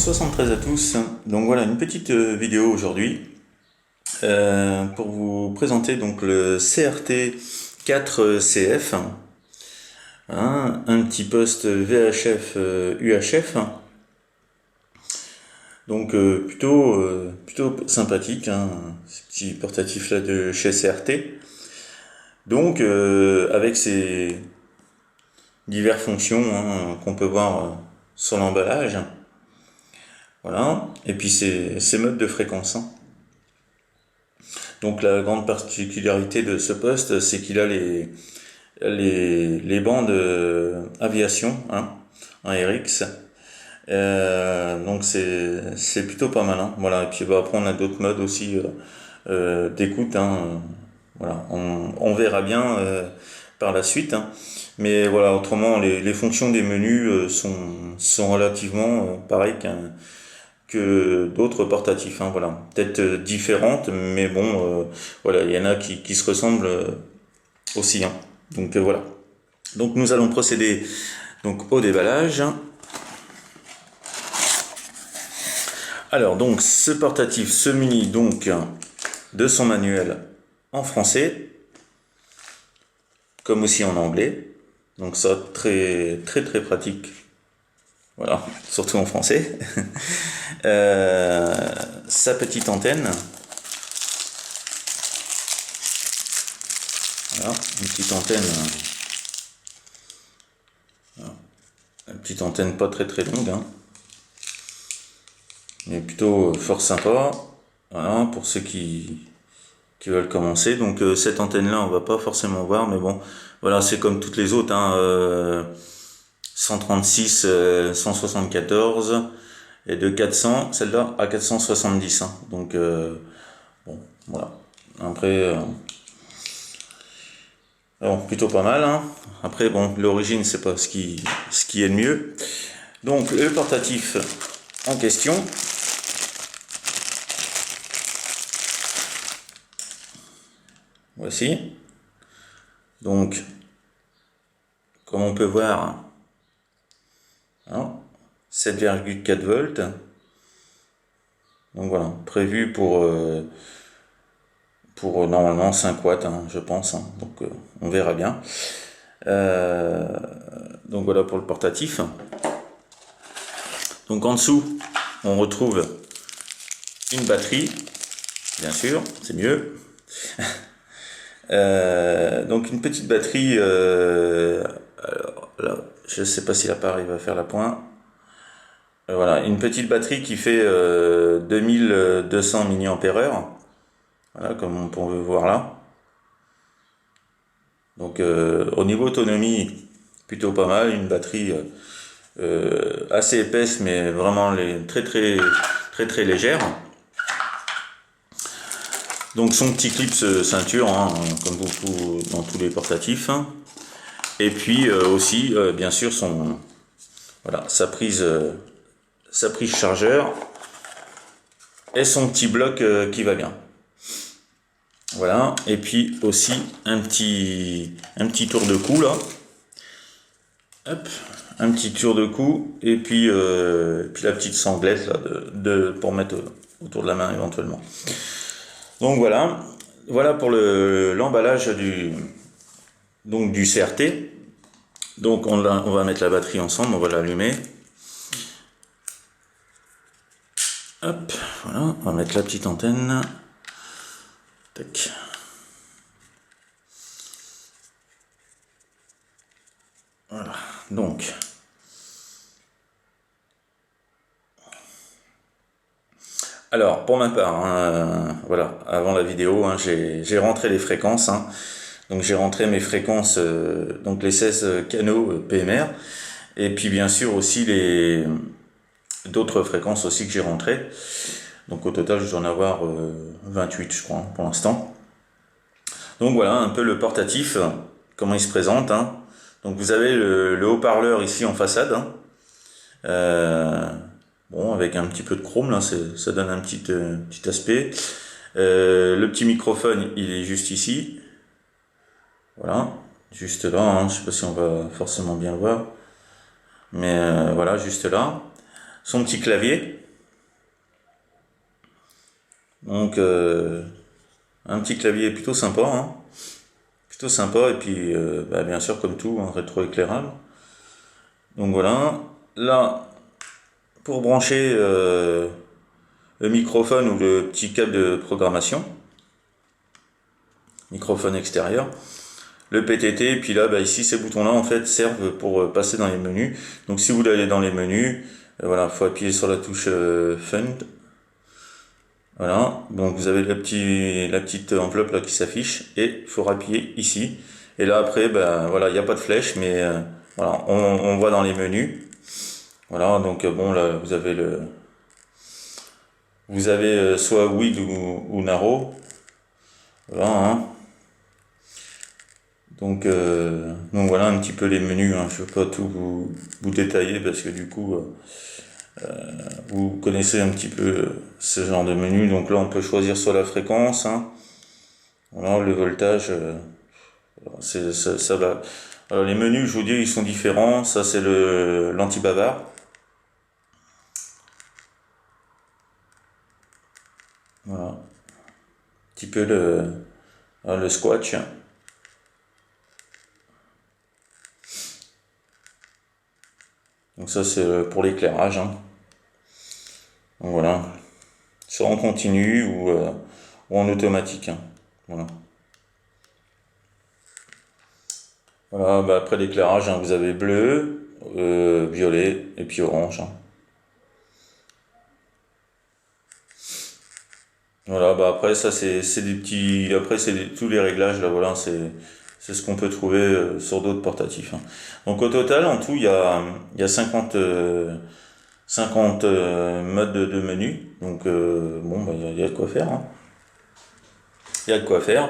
73 à tous. Donc voilà une petite vidéo aujourd'hui pour vous présenter donc le CRT 4CF, hein, un petit poste VHF UHF. Donc plutôt sympathique, hein, ce petit portatif là de chez CRT. Donc avec ses diverses fonctions, hein, qu'on peut voir sur l'emballage. Voilà, et puis ces modes de fréquence, hein. Donc la grande particularité de ce poste, c'est qu'il a les bandes aviation, hein, en RX. Donc c'est plutôt pas mal, hein. Voilà, et puis bah, après on a d'autres modes aussi d'écoute, hein. Voilà, on verra bien par la suite, hein. Mais voilà, autrement les fonctions des menus sont relativement pareilles que d'autres portatifs, hein, voilà, peut-être différentes, mais bon, voilà, il y en a qui se ressemblent aussi, hein. Donc voilà. Donc nous allons procéder donc au déballage. Alors donc ce portatif se munit donc de son manuel en français, comme aussi en anglais. Donc ça, très pratique. Voilà, surtout en français. Sa petite antenne. Voilà, une petite antenne. Voilà, une petite antenne pas très longue, hein, mais plutôt fort sympa. Voilà, pour ceux qui veulent commencer. Donc cette antenne là on va pas forcément voir, mais bon, voilà, c'est comme toutes les autres, hein, 136, 174 et de 400, celle-là à 470, hein. Donc bon, voilà, après bon, plutôt pas mal, hein. Après bon, l'origine c'est pas ce qui est le mieux. Donc le portatif en question, voici. Donc comme on peut voir, hein, 7,4 volts. Donc voilà, prévu pour normalement 5 watts, hein, je pense, hein. Donc on verra bien. Donc voilà pour le portatif. Donc en dessous, on retrouve une batterie, bien sûr, c'est mieux. Donc une petite batterie, alors là, je ne sais pas si l'appareil va faire la pointe. Voilà, une petite batterie qui fait 2200 mAh. Voilà, comme on peut voir là. Donc au niveau autonomie, plutôt pas mal, une batterie assez épaisse, mais vraiment très légère. Donc son petit clip ceinture, hein, comme beaucoup dans tous les portatifs. Et puis aussi bien sûr voilà, sa prise chargeur et son petit bloc qui va bien. Voilà, et puis aussi un petit tour de cou là. Hop, un petit tour de cou, et puis la petite sanglette là, pour mettre autour de la main éventuellement. Donc voilà pour l'emballage du CRT. Donc on va mettre la batterie ensemble, on va l'allumer. Hop, voilà, on va mettre la petite antenne. Tac. Voilà, donc alors pour ma part, hein, voilà, avant la vidéo, hein, j'ai rentré les fréquences, hein. Donc j'ai rentré mes fréquences, donc les 16 canaux PMR, et puis bien sûr aussi les d'autres fréquences aussi que j'ai rentrées. Donc au total je dois en avoir 28 je crois, hein, pour l'instant. Donc voilà un peu le portatif, comment il se présente, hein. Donc vous avez le haut-parleur ici en façade, hein. Bon, avec un petit peu de chrome là, ça donne un petit aspect. Le petit microphone, il est juste ici. Voilà, juste là, hein. Je sais pas si on va forcément bien le voir, mais voilà, juste là. son petit clavier. Donc un petit clavier plutôt sympa, hein. Plutôt sympa, et puis bien sûr comme tout, hein, rétroéclairable. Donc voilà, là pour brancher le microphone ou le petit câble de programmation, microphone extérieur, le PTT, et puis là ici ces boutons là en fait servent pour passer dans les menus. Donc si vous voulez aller dans les menus, voilà, faut appuyer sur la touche Fund. Voilà, donc vous avez la petite enveloppe là qui s'affiche, et il faut appuyer ici. Et là après, voilà, il n'y a pas de flèche, mais voilà, on voit dans les menus. Voilà, donc bon là vous avez soit Wide ou Narrow. Voilà, hein. Donc voilà un petit peu les menus, hein. Je ne vais pas tout vous détailler parce que du coup vous connaissez un petit peu ce genre de menu. Donc là on peut choisir soit la fréquence, hein. Voilà, le voltage, ça va. Alors, les menus, je vous dis, ils sont différents. Ça c'est l'anti-bavard. Voilà, un petit peu le squash. Donc ça c'est pour l'éclairage, hein. Donc voilà, soit en continu ou en automatique, hein. Voilà. Voilà, après l'éclairage, hein, vous avez bleu, violet et puis orange, hein. Voilà, après ça c'est des petits, après tous les réglages là, voilà, c'est ce qu'on peut trouver sur d'autres portatifs, hein. Donc au total, en tout, il y a 50 modes de menu. Donc bon, il y a de quoi faire, hein. Il y a de quoi faire.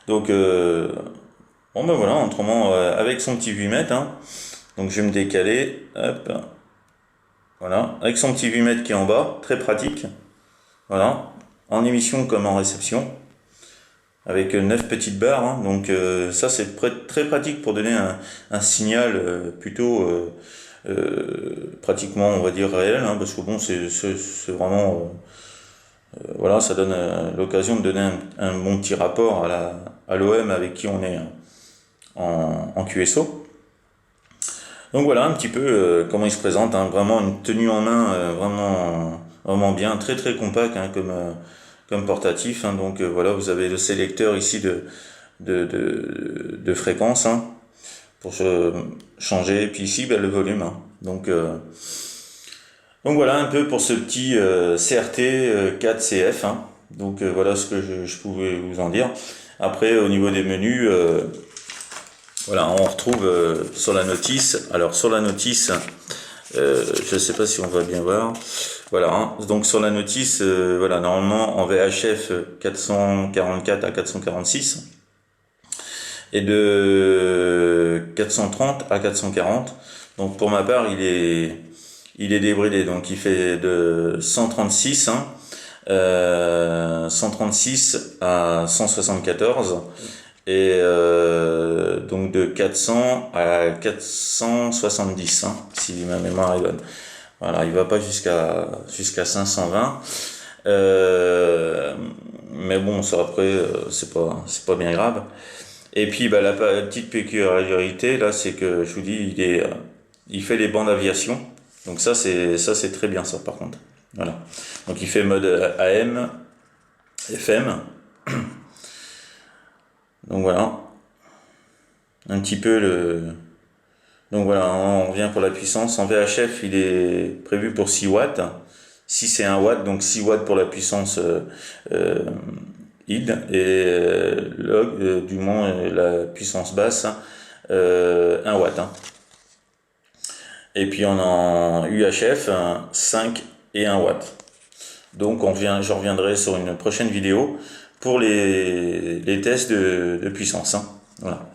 Donc bon voilà, autrement avec son petit 8 mètres, hein. Donc je vais me décaler, hop, voilà, avec son petit 8 mètres qui est en bas, très pratique. Voilà, en émission comme en réception, avec 9 petites barres, hein. Donc ça c'est très pratique pour donner un signal plutôt pratiquement, on va dire, réel, hein, parce que bon, c'est vraiment voilà, ça donne l'occasion de donner un bon petit rapport à l'OM avec qui on est en QSO. Donc voilà un petit peu comment il se présente, hein. Vraiment une tenue en main vraiment bien, très très compact, hein, comme portatif, hein. Donc voilà, vous avez le sélecteur ici de fréquence, hein, pour changer, et puis ici le volume, hein. Donc voilà un peu pour ce petit CRT 4CF, hein. Donc voilà ce que je pouvais vous en dire. Après au niveau des menus, voilà, on retrouve sur la notice. Alors sur la notice, je ne sais pas si on va bien voir. Voilà, hein. Donc sur la notice, voilà, normalement en VHF 444 à 446 et de 430 à 440. Donc pour ma part, il est débridé, donc il fait de 136, hein, 136 à 174. Et donc de 400 à 470, hein, si ma mémoire est bonne. Voilà, il va pas jusqu'à 520. Mais bon, ça après c'est pas bien grave. Et puis la petite particularité là, c'est que je vous dis, il fait les bandes aviation. Donc ça c'est très bien, ça, par contre. Voilà. Donc il fait mode AM, FM. Donc voilà, un petit peu donc voilà, on revient pour la puissance. En VHF, il est prévu pour 6 watts. Si c'est 1 watt, donc 6 watts pour la puissance ID, et log, du moins la puissance basse, 1 watt, hein. Et puis on en UHF, 5 et 1 watt. Donc je reviendrai sur une prochaine vidéo pour les tests de puissance, hein. Voilà.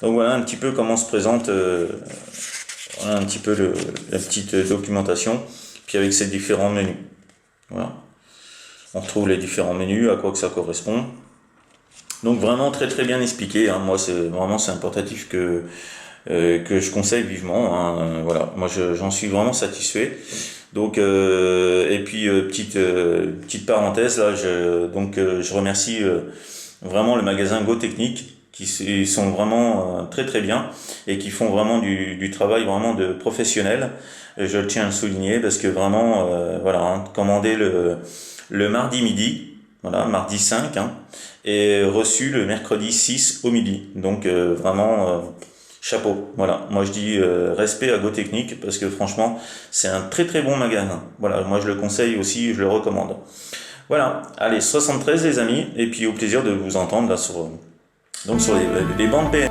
Donc voilà un petit peu comment se présente voilà un petit peu la petite documentation, puis avec ces différents menus. Voilà. On retrouve les différents menus, à quoi que ça correspond. Donc vraiment très très bien expliqué, hein. Moi c'est un portatif que que je conseille vivement, hein. Voilà, moi j'en suis vraiment satisfait. Donc et puis petite parenthèse là, je remercie vraiment le magasin Go Technique ils sont vraiment très très bien et qui font vraiment du travail vraiment de professionnel. Et je tiens à le souligner parce que vraiment voilà, hein, commander le mardi midi, voilà, mardi 5, hein, et reçu le mercredi 6 au midi. Donc vraiment chapeau. Voilà, moi je dis respect à Go Technique parce que franchement c'est un très très bon magasin. Voilà, moi je le conseille aussi, je le recommande. Voilà, allez, 73 les amis, et puis au plaisir de vous entendre là sur, donc sur les bandes PM.